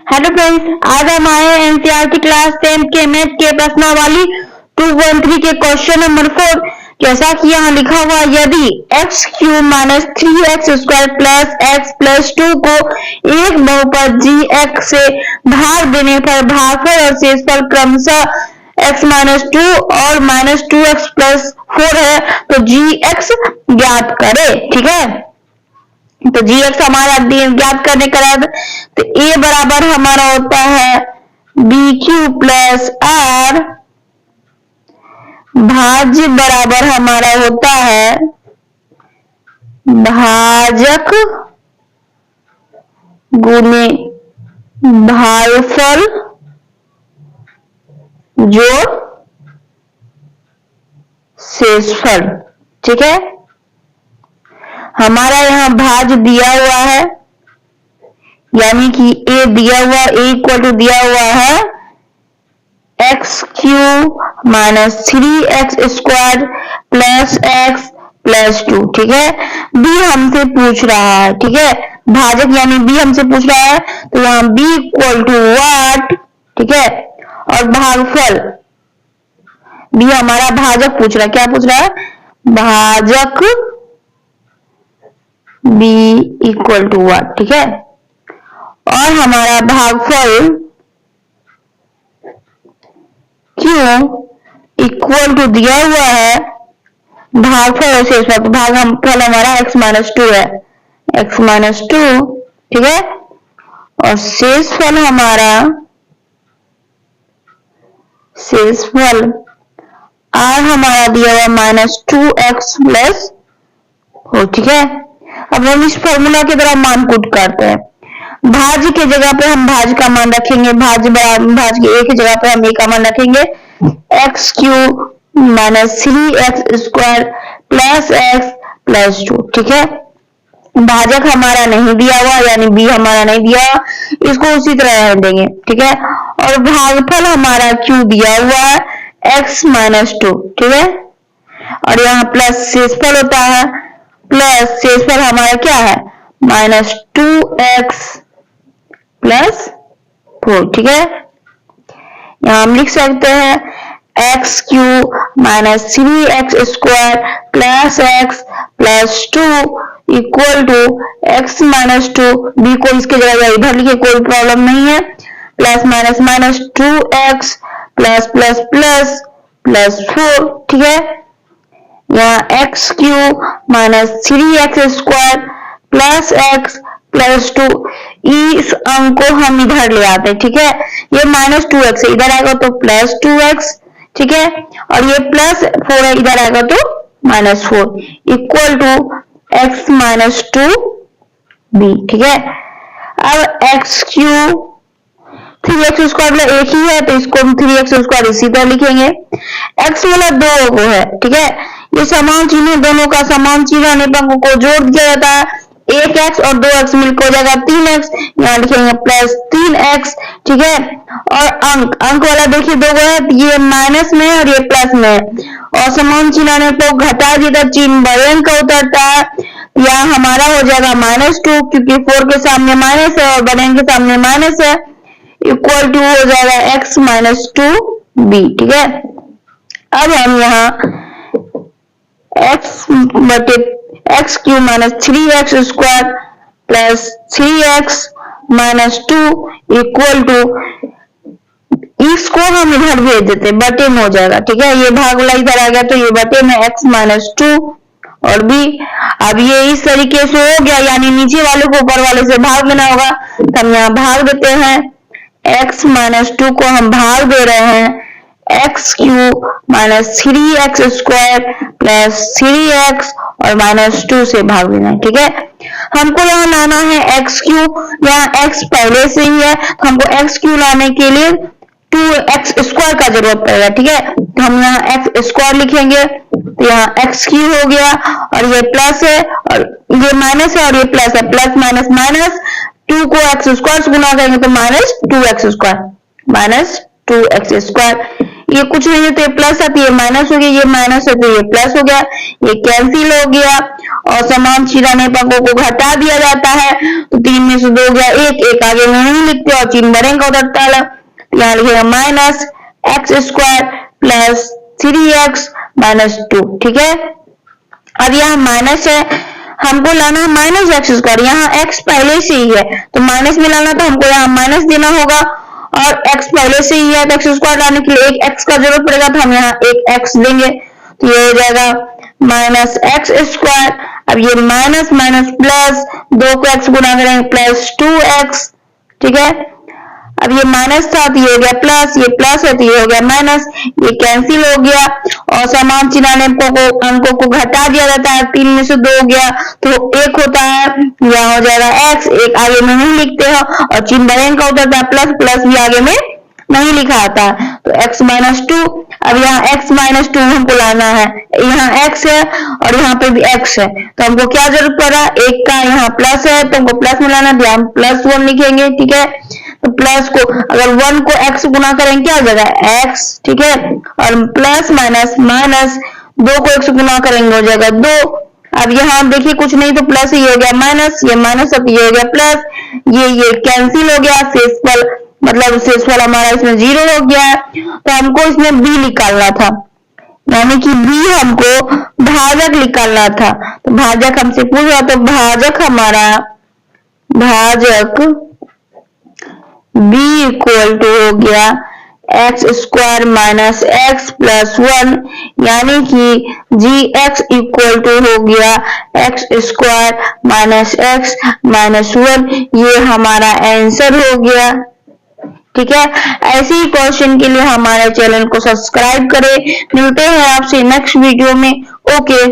Hello friends, आज हम आए हैं एनसीईआरटी क्लास 10 के मैथ के प्रश्नावली 213 के क्वेश्चन नंबर 4। जैसा कि यहाँ लिखा हुआ, यदि x cube minus 3x square plus x plus 2 को एक बहुपद जी एक्स से भाग देने पर भागफल और शेषफल क्रमशः x माइनस 2 और माइनस 2x प्लस 4 है, तो जी एक्स ज्ञात करे। ठीक है, तो जी एक्स हमारा ज्ञात करने का है, तो ए बराबर हमारा होता है बी क्यू प्लस आर, भाज्य बराबर हमारा होता है भाजक गुने भागफल जोड़ शेषफल। ठीक है, हमारा यहाँ भाज दिया हुआ है, यानी कि ए दिया हुआ, ए इक्वल टू दिया हुआ है x cube minus 3x square plus x plus 2। ठीक है, बी हमसे पूछ रहा है। ठीक है, भाजक यानी बी हमसे पूछ रहा है, तो यहाँ बी इक्वल टू वाट। ठीक है, और भागफल बी हमारा भाजक पूछ रहा है। क्या पूछ रहा है? भाजक b इक्वल टू वाट। ठीक है, और हमारा भागफल क्यों इक्वल टू दिया हुआ है भागफल और शेषफल। तो भागफल हमारा x माइनस 2 है, x माइनस 2। ठीक है, और शेषफल हमारा r हमारा दिया हुआ माइनस 2x प्लस 4। ठीक है, अब हम इस फॉर्मूला की तरह मान पुट करते हैं। भाज्य के जगह पे हम भाज्य का मान रखेंगे, भाज्य के एक जगह पे हम ए का मान रखेंगे x cube minus 3x square plus x plus 2। ठीक है, भाजक हमारा नहीं दिया हुआ, यानी बी हमारा नहीं दिया, इसको उसी तरह रहने देंगे। ठीक है, और भागफल हमारा क्यू दिया हुआ है x माइनस 2। ठीक है, और यहाँ प्लस शेषफल होता है, प्लस शेषफल हमारा क्या है माइनस 2x प्लस 4। ठीक है, यहाँ हम लिख सकते हैं x cube minus 3x square plus x plus 2 equal to x minus 2, b को इसके जगह इधर लिखे, कोई प्रॉब्लम नहीं है, plus minus minus 2x plus plus plus plus 4। ठीक है, यहाँ x cube minus 3x square plus x plus 2, इस अंक को हम इधर ले आते हैं। ठीक है, ये माइनस 2x इधर आएगा तो प्लस 2x। ठीक है, और ये प्लस 4 है, इधर आएगा तो minus 4 equal to x minus 2 b। ठीक है, अब x क्यूब 3x स्क्वायर एक ही है, तो इसको हम 3x स्क्वायर इसी तरह लिखेंगे। x वाला दो को है। ठीक है, ये समान चिन्ह, दोनों का समान चिन्ह आने पर अंकों को जोड़ दिया जाता है, 1x और 2x मिलकर हो जाएगा 3x, यहाँ लिखेंगे प्लस 3x। ठीक है, और अंक वाला देखिए दो है, ये माइनस में है और ये प्लस में है, और समान चिन्ह आने पर घटा दिया, चिन्ह बड़े अंक का उतरता है, यहाँ हमारा हो जाएगा माइनस 2, क्योंकि 4 के सामने माइनस है और बड़े अंक के सामने माइनस है, इक्वल टू हो जाएगा x माइनस 2 b। ठीक है, अब हम यहाँ x cube minus 3x square plus 3x minus 2 equal to, इसको हम इधर भेज देते, बटे में हो जाएगा। ठीक है, ये भाग वाला इधर आ गया, तो ये बटे में x माइनस 2 और b। अब ये इस तरीके से हो गया, यानी नीचे वाले को ऊपर वाले से भाग देना होगा, तो हम यहाँ भाग देते हैं, x माइनस 2 को हम भाग दे रहे हैं x cube minus 3x square plus 3x और माइनस 2 से भाग देना है। ठीक है, हमको यहाँ लाना है एक्स क्यूब, यहाँ x पहले से ही है, तो हमको एक्स क्यूब लाने के लिए 2x स्क्वायर का जरूरत पड़ेगा। ठीक है, तो हम यहाँ x स्क्वायर लिखेंगे, तो यहाँ x क्यूब हो गया, और ये प्लस है और ये माइनस है और ये प्लस है, प्लस माइनस माइनस, 2 को x स्क्वायर से गुना करेंगे तो minus 2x square, minus 2x square ये कुछ नहीं है तो ये प्लस है तो ये माइनस हो गया, ये माइनस है तो ये प्लस हो गया, ये कैंसिल हो गया और समान चिन्ह अंकों को घटा दिया जाता है। तो 3 में से 2 गया 1, 1 आगे में नहीं लिखते और चिन्ह बढ़ेगा उधर तक, यहाँ लिखेगा minus x square plus 3x minus 2। ठीक है, अब यहाँ माइनस है, हमको लाना है माइनस एक्स स्क्वायर, यहाँ x पहले से ही है तो माइनस में लाना तो हमको यहाँ माइनस देना होगा और x पहले से ही है तो एक्स स्क्वायर लाने के लिए एक x का जरूरत पड़ेगा तो हम यहाँ एक x देंगे तो ये हो जाएगा माइनस एक्स स्क्वायर। अब ये माइनस माइनस प्लस 2 को x गुना करेंगे प्लस 2x। ठीक है, अब ये माइनस था तो ये हो गया प्लस, ये प्लस है तो ये हो गया माइनस, ये कैंसिल हो गया और समान चिन्ह अंकों को घटा दिया जाता है। 3 में से 2 गया तो 1 होता है, यहाँ हो जाएगा x, 1 आगे में नहीं लिखते हो और चिन्ह बढ़ेगा का होता है प्लस, प्लस भी आगे में नहीं लिखा आता तो x माइनस 2। अब यहाँ x माइनस 2 हमको लाना है, यहाँ x है और यहाँ पे भी x है तो हमको क्या जरूरत पड़ा, 1 का यहाँ प्लस है तो हमको प्लस में लाना है, यहाँ प्लस 1 लिखेंगे। ठीक है, तो प्लस को अगर 1 को x गुना करेंगे क्या हो जाएगा x। ठीक है, और प्लस माइनस माइनस 2 को x गुना करेंगे हो जाएगा 2। अब यहाँ देखिए कुछ नहीं तो प्लस ही हो गया माइनस, ये माइनस अब ये हो गया प्लस, ये कैंसिल हो गया, शेषफल मतलब शेषफल हमारा इसमें 0 हो गया तो हमको इसमें b निकालना था, यानी कि b हमको भाजक निकालना था। तो भाजक हमसे पूछ रहा तो भाजक हमारा भाजक b इक्वल टू हो गया x square minus x plus 1, यानी कि जी एक्स इक्वल टू हो गया x square minus x minus 1। ये हमारा आंसर हो गया। ठीक है, ऐसे ही क्वेश्चन के लिए हमारे चैनल को सब्सक्राइब करें। मिलते हैं आपसे नेक्स्ट वीडियो में। ओके।